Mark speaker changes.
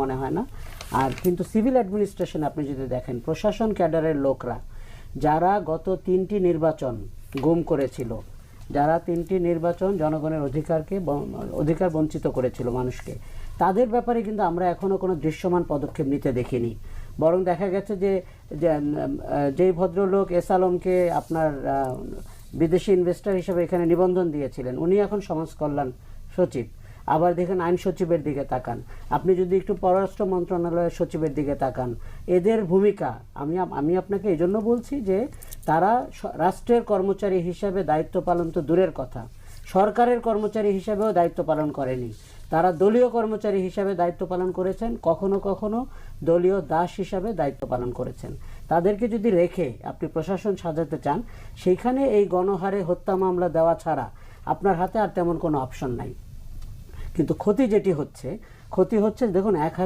Speaker 1: মনে হয় না। আর কিন্তু সিভিল অ্যাডমিনিস্ট্রেশন আপনি যদি দেখেন, প্রশাসন ক্যাডারের লোকরা যারা গত 3টি নির্বাচন গুম করেছিল, যারা 3টি নির্বাচন জনগণের অধিকার বঞ্চিত করেছিল মানুষকে, তাদের ব্যাপারে কিন্তু আমরা এখনো কোনো দৃশ্যমান পদক্ষেপ নিতে দেখিনি। বরং দেখা গেছে যে যেই ভদ্রলোক এস আলমকে আপনার বিদেশি ইনভেস্টর হিসেবে এখানে নিবন্ধন দিয়েছিলেন, উনি এখন সমাজ কল্যাণ সচিব। আবার দেখেন আইন সচিবের দিকে তাকান, আপনি যদি একটু পররাষ্ট্র মন্ত্রণালয়ের সচিবের দিকে তাকান, এদের ভূমিকা আমি আপনাকে এই জন্য বলছি যে তারা রাষ্ট্রের কর্মচারী হিসাবে দায়িত্ব পালন তো দূরের কথা, সরকারের কর্মচারী হিসাবেও দায়িত্ব পালন করেনি। তারা দলীয় কর্মচারী হিসাবে দায়িত্ব পালন করেছেন, কখনো কখনো দলীয় দাস হিসাবে দায়িত্ব পালন করেছেন। তাদেরকে যদি রেখে আপনি প্রশাসন সাজাতে চান, সেইখানে এই গণহারে হত্যা মামলা দেওয়া ছাড়া আপনার হাতে আর তেমন কোনো অপশন নাই। কিন্তু ক্ষতি হচ্ছে দেখুন, 1000